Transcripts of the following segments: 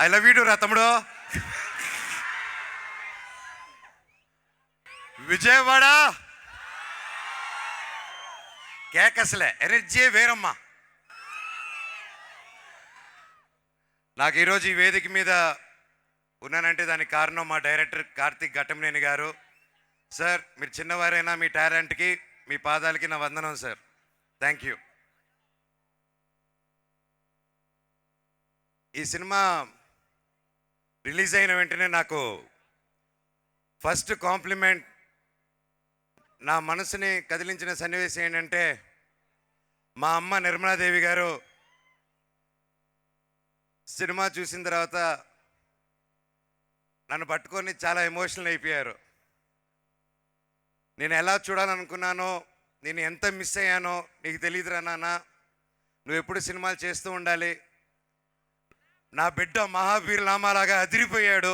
I love you to రా తమ్ముడు. Vijayawada కేకసలే energy వేరమ్మా. నాకు ఈరోజు ఈ వేదిక మీద ఉన్నానంటే దానికి కారణం మా డైరెక్టర్ కార్తిక్ ఘట్టమనేని గారు. సార్, మీరు చిన్నవారైనా మీ టాలెంట్కి మీ పాదాలకి నా వందనం సార్. Thank you. ఈ సినిమా రిలీజ్ అయిన వెంటనే నాకు ఫస్ట్ కాంప్లిమెంట్, నా మనసుని కదిలించిన సన్నివేశం ఏంటంటే మా అమ్మ నిర్మలాదేవి గారు సినిమా చూసిన తర్వాత నన్ను పట్టుకొని చాలా ఎమోషనల్ అయిపోయారు. నేను ఎలా చూడాలనుకున్నానో, నేను ఎంత మిస్ అయ్యానో నీకు తెలియదురా నాన్న, నువ్వు ఎప్పుడు సినిమాలు చేస్తూ ఉండాలి, నా బిడ్డ మహావీర్ నామాలాగా అదిరిపోయాడు,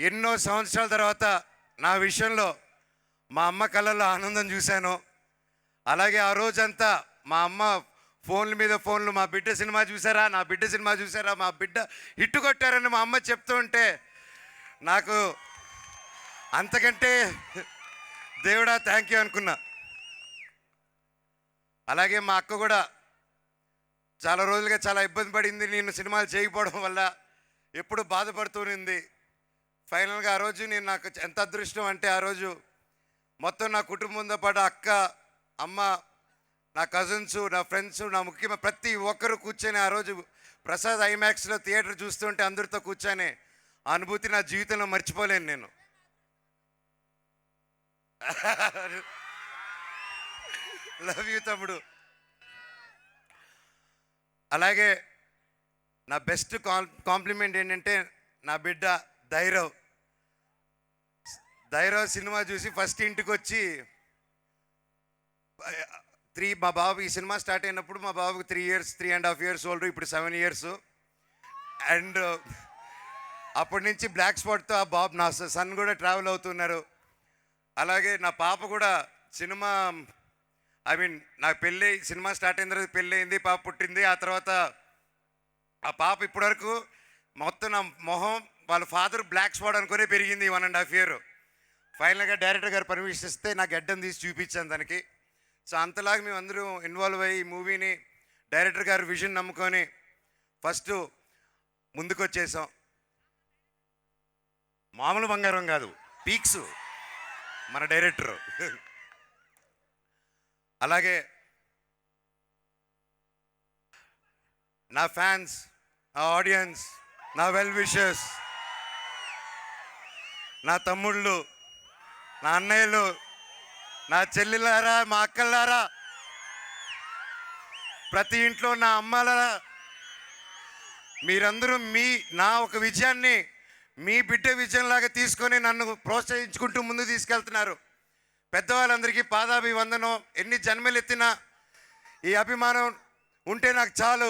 ఎన్నో సంవత్సరాల తర్వాత నా విషయంలో మా అమ్మ కళ్ళల్లో ఆనందం చూశాను. అలాగే ఆ రోజంతా మా అమ్మ ఫోన్ల మీద ఫోన్లు, మా బిడ్డ సినిమా చూసారా, నా బిడ్డ సినిమా చూసారా, మా బిడ్డ హిట్టు కొట్టారని మా అమ్మ చెప్తూ ఉంటే నాకు అంతకంటే దేవుడా థ్యాంక్ యూ అనుకున్నా. అలాగే మా అక్క కూడా చాలా రోజులుగా చాలా ఇబ్బంది పడింది, నేను సినిమాలు చేయకపోవడం వల్ల ఎప్పుడు బాధపడుతూనింది. ఫైనల్గా ఆ రోజు నేను, నాకు ఎంత అదృష్టం అంటే ఆ రోజు మొత్తం నా కుటుంబంతో పాటు అక్క, అమ్మ, నా కజిన్స్, నా ఫ్రెండ్స్, నా ముఖ్యమైన ప్రతి ఒక్కరు కూర్చొని ఆ రోజు ప్రసాద్ ఐమాక్స్లో థియేటర్ చూస్తుంటే అందరితో కూర్చొని ఆ అనుభూతి నా జీవితంలో మర్చిపోలేను నేను. లవ్ యూ తమ్ముడు. అలాగే నా బెస్ట్ కాంప్లిమెంట్ ఏంటంటే నా బిడ్డ ధైరవ్ సినిమా చూసి ఫస్ట్ ఇంటికి వచ్చి మా బాబు ఈ సినిమా స్టార్ట్ అయినప్పుడు మా బాబుకి 3.5 years ఓల్డ్, ఇప్పుడు 7 years. అండ్ అప్పటి నుంచి బ్లాక్ స్పాట్తో ఆ బాబు, నా సన్ కూడా ట్రావెల్ అవుతున్నారు. అలాగే నా పాప కూడా సినిమా, నా పెళ్ళి, సినిమా స్టార్ట్ అయిన తర్వాత పెళ్ళి అయింది, పాప పుట్టింది. ఆ తర్వాత ఆ పాప ఇప్పటివరకు మొత్తం నా మొహం వాళ్ళ ఫాదర్ బ్లాక్ స్పాట్ అనుకునే పెరిగింది 1.5 year. ఫైనల్గా డైరెక్టర్ గారు పర్మిషన్ ఇస్తే నా గడ్డం తీసి చూపించాను దానికి. సో అంతలాగా మేము అందరూ ఇన్వాల్వ్ అయ్యి ఈ మూవీని డైరెక్టర్ గారు విజన్ నమ్ముకొని ఫస్ట్ ముందుకు వచ్చేసాం. మామూలు బంగారం కాదు, పీక్స్ మన డైరెక్టర్. అలాగే నా ఫ్యాన్స్, నా ఆడియన్స్, నా వెల్ విషర్స్, నా తమ్ముళ్ళు, నా అన్నయ్యలు, నా చెల్లెలారా, మా అక్కలారా, ప్రతి ఇంట్లో నా అమ్మాలరా, మీరందరూ నా ఒక విజయాన్ని మీ బిడ్డ విజయంలాగా తీసుకొని నన్ను ప్రోత్సహించుకుంటూ ముందు తీసుకెళ్తున్నారు. పెద్దవాళ్ళందరికీ పాదాభివందనం. ఎన్ని జన్మలు ఎత్తినా ఈ అభిమానం ఉంటే నాకు చాలు.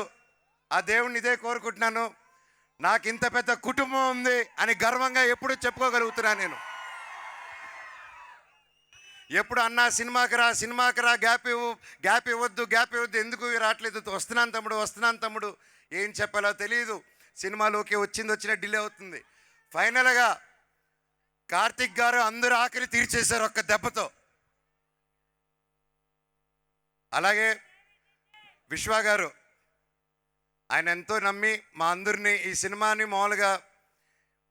ఆ దేవుణ్ణి ఇదే కోరుకుంటున్నాను. నాకు ఇంత పెద్ద కుటుంబం ఉంది అని గర్వంగా ఎప్పుడు చెప్పుకోగలుగుతున్నాను నేను. ఎప్పుడు అన్నా సినిమాకి రా, గ్యాప్ ఇవ్వద్దు, ఎందుకు రావట్లేదు, వస్తున్నాను తమ్ముడు, ఏం చెప్పాలో తెలియదు, సినిమాలోకి వచ్చిన డిలే అవుతుంది. ఫైనల్గా కార్తిక్ గారు అందరూ ఆఖరి తీర్చేశారు ఒక్క దెబ్బతో. అలాగే విశ్వ గారు, ఆయన ఎంతో నమ్మి మా అందరినీ ఈ సినిమాని మామూలుగా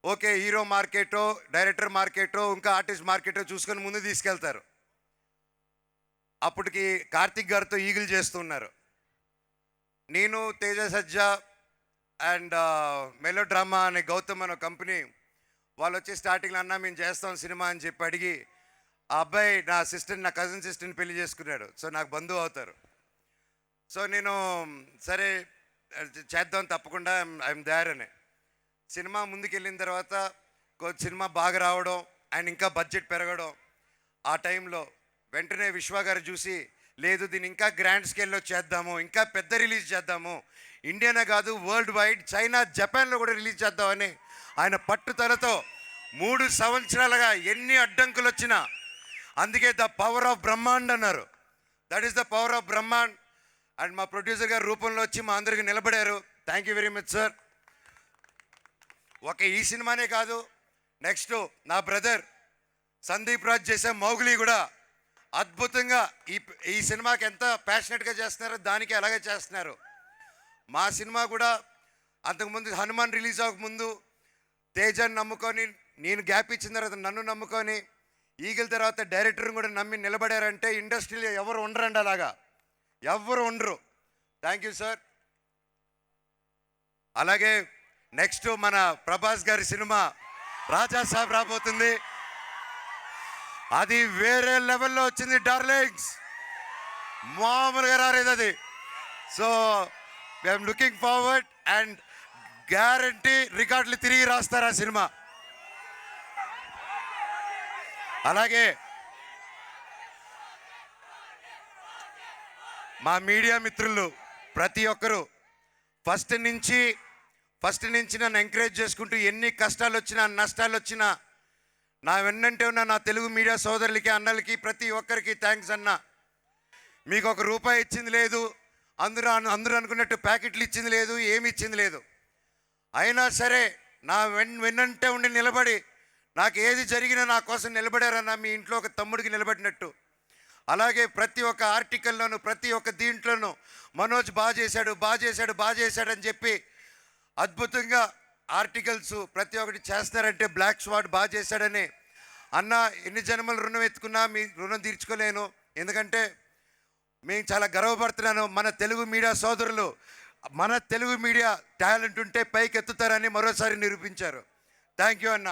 ఓకే హీరో మార్కెటో, డైరెక్టర్ మార్కెటో, ఇంకా ఆర్టిస్ట్ మార్కెటో చూసుకొని ముందు తీసుకెళ్తారు. అప్పటికి కార్తిక్ గారితో ఈగిల్ చేస్తున్నారు. నేను, తేజ సజ్జా అండ్ మెలో డ్రామా అనే గౌతమ్ అనే కంపెనీ వాళ్ళు వచ్చి స్టార్టింగ్లో అన్నా మేము చేస్తాం సినిమా అని చెప్పి అడిగి, ఆ అబ్బాయి నా కజిన్ సిస్టర్ని పెళ్లి చేసుకున్నాడు. సో నాకు బంధువు అవుతారు. సో నేను సరే చేద్దాం తప్పకుండా, ఐఎమ్ దేర్ అని. సినిమా ముందుకెళ్ళిన తర్వాత సినిమా బాగా రావడం అండ్ ఇంకా బడ్జెట్ పెరగడం, ఆ టైంలో వెంటనే విశ్వ గారు చూసి, లేదు దీన్ని ఇంకా గ్రాండ్ స్కేల్లో చేద్దాము, ఇంకా పెద్ద రిలీజ్ చేద్దాము, ఇండియానే కాదు వరల్డ్ వైడ్, చైనా, జపాన్లో కూడా రిలీజ్ చేద్దామని ఆయన పట్టుదలతో 3 సంవత్సరాలుగా ఎన్ని అడ్డంకులు వచ్చినా, అందుకే ద పవర్ ఆఫ్ బ్రహ్మాండ్ అన్నారు. That is the power of Brahmand. And మా ప్రొడ్యూసర్ గారి రూపంలో వచ్చి మా అందరికి నిలబడారు. Thank you very much sir. ఒక ఈ సినిమానే కాదు, నెక్స్ట్ నా బ్రదర్ సందీప్ రాజ్ చేసే మౌగ్లీ కూడా అద్భుతంగా ఈ సినిమాకి ఎంత ప్యాషనెట్గా చేస్తున్నారో దానికి అలాగే చేస్తున్నారు. మా సినిమా కూడా అంతకుముందు హనుమాన్ రిలీజ్ అవ్వకముందు తేజాన్ని నమ్ముకొని, నేను గ్యాప్ ఇచ్చిన తర్వాత నన్ను నమ్ముకొని, ఈగిల్ తర్వాత డైరెక్టర్ని కూడా నమ్మి నిలబడారంటే ఇండస్ట్రీలో ఎవరు ఉండరండి, అలాగా ఎవరు ఉండరు. Thank you sir. అలాగే నెక్స్ట్ మన ప్రభాస్ గారి సినిమా రాజా సాబ్ రాబోతుంది. అది వేరే లెవెల్లో వచ్చింది డార్లింగ్స్, మామూలుగా రాలేదు అది. So I'm looking forward and guarantee రికార్డులు తిరిగి రాస్తారు ఆ సినిమా. అలాగే మా మీడియా మిత్రులు ప్రతి ఒక్కరూ ఫస్ట్ నుంచి నన్ను ఎంకరేజ్ చేసుకుంటూ ఎన్ని కష్టాలు వచ్చినా నష్టాలు వచ్చినా నా వెన్నంటే ఉన్న నా తెలుగు మీడియా సోదరులకి అన్నలకి ప్రతి ఒక్కరికి థ్యాంక్స్ అన్న. మీకు ఒక రూపాయి ఇచ్చింది లేదు, అందరూ అనుకున్నట్టు ప్యాకెట్లు ఇచ్చింది లేదు, ఏమి ఇచ్చింది లేదు. అయినా సరే నా వెన్నంటే ఉండి నిలబడి నాకు ఏది జరిగినా నా కోసం నిలబడారన్న, మీ ఇంట్లో ఒక తమ్ముడికి నిలబడినట్టు. అలాగే ప్రతి ఒక్క ఆర్టికల్లోనూ ప్రతి ఒక్క దీంట్లోనూ మనోజ్ బాగా చేశాడు అని చెప్పి అద్భుతంగా ఆర్టికల్స్ ప్రతి ఒక్కటి చేస్తారంటే బ్లాక్ స్వాట్ బాగా చేశాడని. అన్న ఎన్ని జన్మలు రుణం ఎత్తుకున్నా మీ రుణం తీర్చుకోలేను, ఎందుకంటే మేము చాలా గర్వపడుతున్నాను. మన తెలుగు మీడియా సోదరులు, మన తెలుగు మీడియా టాలెంట్ ఉంటే పైకి ఎత్తుతారని మరోసారి నిరూపించారు. థ్యాంక్ యూ అన్న.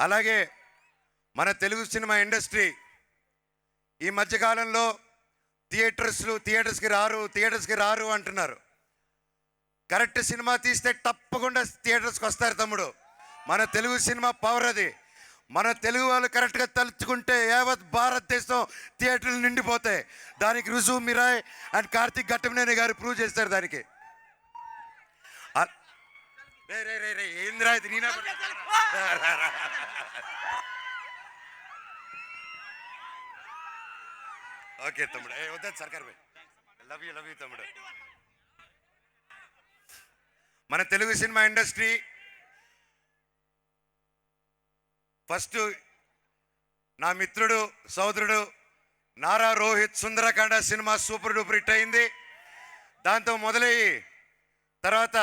అలాగే మన తెలుగు సినిమా ఇండస్ట్రీ ఈ మధ్యకాలంలో థియేటర్స్కి రారు అంటున్నారు. కరెక్ట్ సినిమా తీస్తే తప్పకుండా థియేటర్స్కి వస్తారు తమ్ముడు. మన తెలుగు సినిమా పవర్ అది. మన తెలుగు వాళ్ళు కరెక్ట్గా తలుచుకుంటే యావత్ భారతదేశం థియేటర్లు నిండిపోతాయి. దానికి రుజువు మిరాయ్ అండ్ కార్తిక్ ఘట్టమనేని గారు ప్రూవ్ చేస్తారు దానికి. ఏంద్రా ఇది నేనా? ఓకే తమ్ముడు, వద్దా సర్కార్ భాయ్, లవ్ యూ తమ్ముడు. మన తెలుగు సినిమా ఇండస్ట్రీ ఫస్ట్ నా మిత్రుడు సోదరుడు Nara Rohit Sundarakanda cinema super duper hit అయింది. దాంతో మొదలయ్యి తర్వాత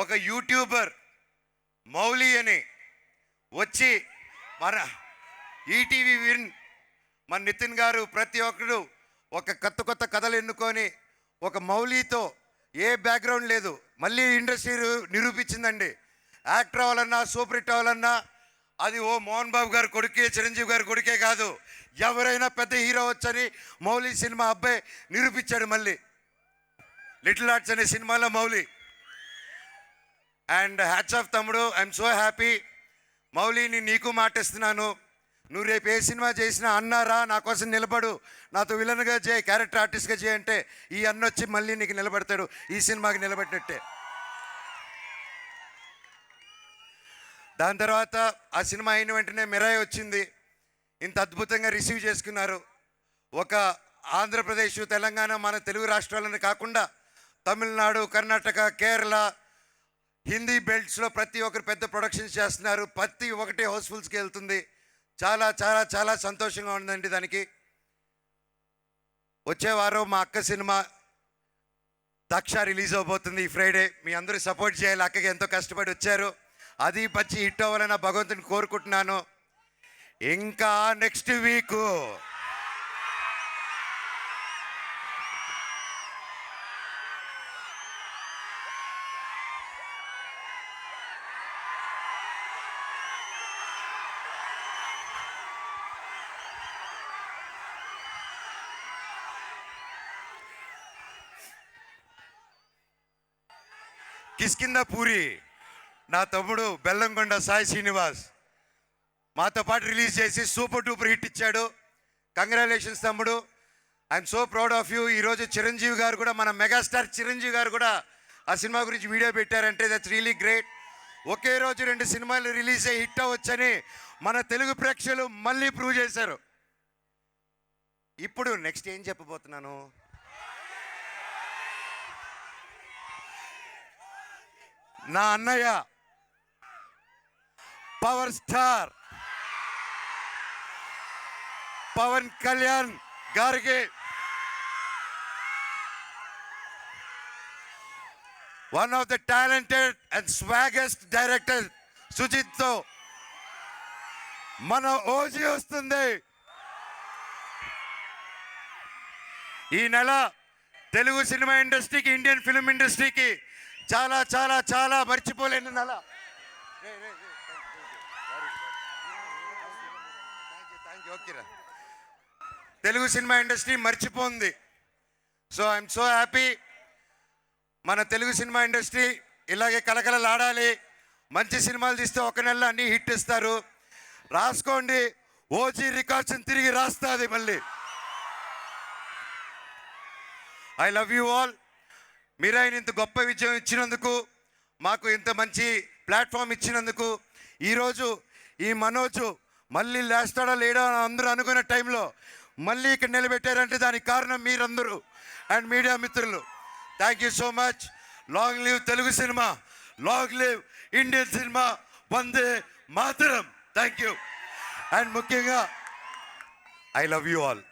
ఒక యూట్యూబర్ మౌలి అని వచ్చి మన ఈటీవీ విన్ మన నితిన్ గారు ప్రతి ఒక్కరు ఒక కొత్త కథలు ఎన్నుకొని ఒక మౌలితో ఏ బ్యాక్గ్రౌండ్ లేదు మళ్ళీ ఇండస్ట్రీ నిరూపించిందండి. యాక్టర్ అవ్వాలన్నా సూపర్ హిట్ అవ్వాలన్నా అది ఓ మోహన్ బాబు గారు కొడుకే చిరంజీవి గారి కొడుకే కాదు, ఎవరైనా పెద్ద హీరో వచ్చని మౌలి సినిమా అబ్బాయి నిరూపించాడు. మళ్ళీ లిటిల్ ఆర్ట్స్ అనే సినిమాలో మౌలి. అండ్ హ్యాట్స్ ఆఫ్ తమ్ముడు, ఐఎమ్ సో హ్యాపీ. మౌలిని నీకు మాటిస్తున్నాను, నువ్వు రేపు ఏ సినిమా చేసినా అన్నారా నా కోసం నిలబడు, నాతో విలన్గా చేయి, క్యారెక్టర్ ఆర్టిస్ట్గా చేయి అంటే ఈ అన్న వచ్చి మళ్ళీ నీకు నిలబడతాడు, ఈ సినిమాకి నిలబెట్టినట్టే. దాని తర్వాత ఆ సినిమా అయిన వెంటనే మిరాయి వచ్చింది. ఇంత అద్భుతంగా రిసీవ్ చేసుకున్నారు. ఒక ఆంధ్రప్రదేశ్ తెలంగాణ మన తెలుగు రాష్ట్రాలను కాకుండా తమిళనాడు కర్ణాటక కేరళ హిందీ బెల్ట్స్లో ప్రతి ఒక్కరు పెద్ద ప్రొడక్షన్స్ చేస్తున్నారు. ప్రతి ఒక్కటి హౌస్ఫుల్స్కి వెళ్తుంది. చాలా చాలా చాలా సంతోషంగా ఉందండి. దానికి వచ్చే వారం మా అక్క సినిమా దక్ష రిలీజ్ అవబోతుంది ఈ ఫ్రైడే. మీ అందరూ సపోర్ట్ చేయాలి, అక్కకి ఎంతో కష్టపడి వచ్చారు. అది పచ్చి హిట్ అవ్వాలని భగవంతుని కోరుకుంటున్నాను. ఇంకా నెక్స్ట్ వీక్ కిష్కింద పూరి నా తమ్ముడు బెల్లంకొండ సాయి శ్రీనివాస్ మాతో పాటు రిలీజ్ చేసి సూపర్ డూపర్ హిట్ ఇచ్చాడు. కంగ్రాచులేషన్స్ తమ్ముడు, I'm so proud of you. ఈరోజు చిరంజీవి గారు కూడా, మన మెగాస్టార్ చిరంజీవి గారు కూడా ఆ సినిమా గురించి వీడియో పెట్టారంటే దట్స్ రియలీ గ్రేట్. ఒకే రోజు 2 సినిమాలు రిలీజ్ అయ్యి హిట్ అవ్వచ్చని మన తెలుగు ప్రేక్షకులు మళ్ళీ ప్రూవ్ చేశారు. ఇప్పుడు నెక్స్ట్ ఏం చెప్పబోతున్నాను? నా అన్నయ్య పవర్ స్టార్ పవన్ కళ్యాణ్ గారికి one of the talented and swaggest director సుజిత్తో మన ఓజీ వస్తుంది. ఈ నెల తెలుగు సినిమా ఇండస్ట్రీకి, ఇండియన్ ఫిల్మ్ ఇండస్ట్రీకి చాలా చాలా చాలా మర్చిపోలేని నెల. తెలుగు సినిమా ఇండస్ట్రీ మర్చిపోయింది. So I'm so happy. మన తెలుగు సినిమా ఇండస్ట్రీ ఇలాగే కలకలలాడాలి. మంచి సినిమాలు తీస్తే ఒక నెలలో అన్ని హిట్ ఇస్తారు. రాసుకోండి, ఓజీ రికార్డ్స్ తిరిగి రాస్తుంది మళ్ళీ. I love you all. మీరు ఆయన ఇంత గొప్ప విజయం ఇచ్చినందుకు, మాకు ఇంత మంచి ప్లాట్ఫామ్ ఇచ్చినందుకు, ఈరోజు ఈ మనోజు మళ్ళీ లేస్తాడా లేడా అని అందరూ అనుకునే టైంలో మళ్ళీ ఇక్కడ నిలబెట్టారంటే దానికి కారణం మీరందరూ అండ్ మీడియా మిత్రులు. Thank you so much. Long live Telugu cinema, long live Indian cinema, Vande Mataram. Thank you. And ముఖ్యంగా I love you all.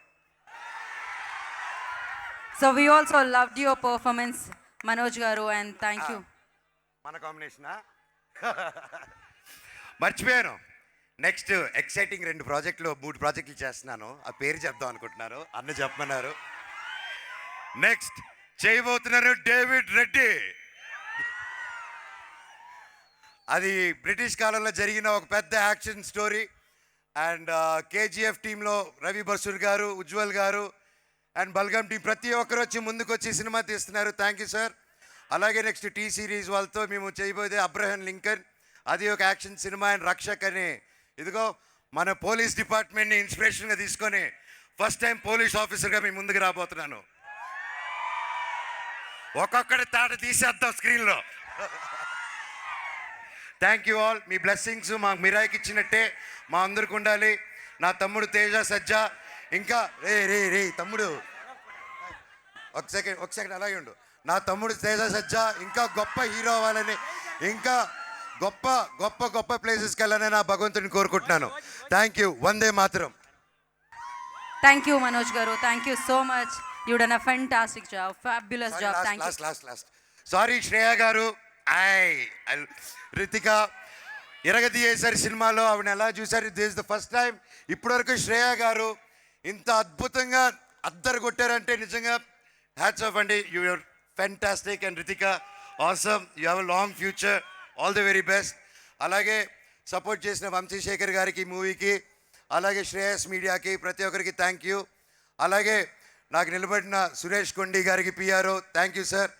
So we also loved your performance, Manoj garu, and thank you. మన కాంబినేషనా? మర్చిపోయాను. Next exciting 2 ప్రాజెక్టులు 3 ప్రాజెక్టులు చేస్తున్నాను. ఆ పేరు చెప్దాం అనుకుంటున్నారు, అన్న చెప్పమన్నారు. నెక్స్ట్ చేయబోతున్నారు డేవిడ్ రెడ్డి. అది బ్రిటిష్ కాలంలో జరిగిన ఒక పెద్ద యాక్షన్ స్టోరీ. అండ్ కేజీఎఫ్ టీంలో రవి బసూర్ గారు, ఉజ్వల్ గారు అండ్ బల్గం టీం ప్రతి ఒక్కరు వచ్చి ముందుకు వచ్చి సినిమా తీస్తున్నారు. Thank you sir. అలాగే నెక్స్ట్ టీ సిరీస్ వాళ్ళతో మేము చేయబోయేది అబ్రహం లింకన్. అది ఒక యాక్షన్ సినిమా. అండ్ రక్షక్ అని, ఇదిగో మన పోలీస్ డిపార్ట్మెంట్ని ఇన్స్పిరేషన్గా తీసుకొని ఫస్ట్ టైం పోలీస్ ఆఫీసర్గా మీ ముందుకు రాబోతున్నాను. ఒక్కొక్కటి తాట తీసేద్దాం స్క్రీన్లో. Thank you all. Me blessings మాకు మిరాయికి ఇచ్చినట్టే మా అందరికి ఉండాలి. నా తమ్ముడు తేజ సజ్జా, ఇంకా రే తమ్ముడు ఒక సెకండ్ అలాగే ఉండు. నా తమ్ముడు తేజ సజ్జా ఇంకా గొప్ప హీరో అవ్వాలని, ఇంకా గొప్ప గొప్ప గొప్ప ప్లేసెస్కి వెళ్ళాలని నా భగవంతుని కోరుకుంటున్నాను. Thank you. Vande Mataram. Thank you, Manoj garu. Thank you so much. You done a fantastic job, fabulous job. Thank you. Last సారీ శ్రేయ గారు, రితిక ఎరగదీయేసారి సినిమాలో ఆవిడ ఎలా చూసారు? This is the first time. ఇప్పటివరకు శ్రేయ గారు ఇంత అద్భుతంగా అద్దరు కొట్టారంటే నిజంగా హ్యాట్స్ ఆఫ్ అండి. You are fantastic. And Ritika awesome. You have a long future. All the very best. అలాగే సపోర్ట్ చేసిన వంశీశేఖర్ గారికి మూవీకి, అలాగే శ్రేయస్ మీడియాకి, ప్రతి ఒక్కరికి థ్యాంక్ యూ. అలాగే నాకు నిలబడిన సురేష్ కొండి గారికి పిఆర్ఓ థ్యాంక్ యూ సార్.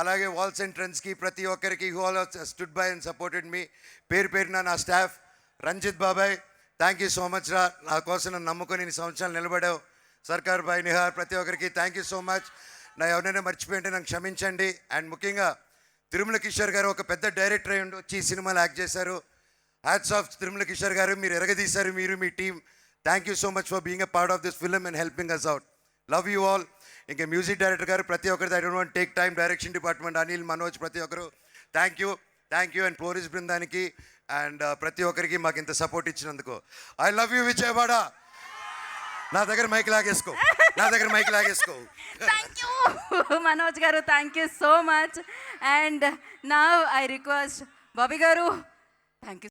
అలాగే వాల్స్ అండ్ ట్రెండ్స్కి ప్రతి ఒక్కరికి who all stood by and supported me. పేరు పేరున నా స్టాఫ్, రంజిత్ బాబాయ్ థ్యాంక్ యూ సో మచ్ రా. నా కోసం నన్ను నమ్ముకొని ఇన్ని సంవత్సరాలు నిలబడావు. సర్కార్ బాయ్, నిహార్, ప్రతి ఒక్కరికి థ్యాంక్ యూ సో మచ్. నా ఎవరైనా మర్చిపోయింటే నాకు క్షమించండి. అండ్ ముఖ్యంగా తిరుమల కిషోర్ గారు ఒక పెద్ద డైరెక్టర్ అయ్యి వచ్చి ఈ సినిమాలో యాక్ట్ చేశారు. హ్యాట్స్ ఆఫ్ తిరుమల కిషోర్ గారు, మీరు ఎరగదీశారు, మీరు మీ team. Thank you so much for being a part of this film and helping us out. Love you all. ఇంకా మ్యూజిక్ డైరెక్టర్ గారు ప్రతి ఒక్కరిది, I don't want take time, direction department Anil, Manoj, ప్రతి ఒక్కరు థ్యాంక్ యూ. అండ్ పోలీస్ బృందానికి and ప్రతి ఒక్కరికి మాకు ఇంత సపోర్ట్ ఇచ్చినందుకు ఐ లవ్ యూ విజయవాడ. నా దగ్గర mic లాగేసుకో. Thank you, Manoj garu. Thank you so much. And now I request Bobby garu. Thank you.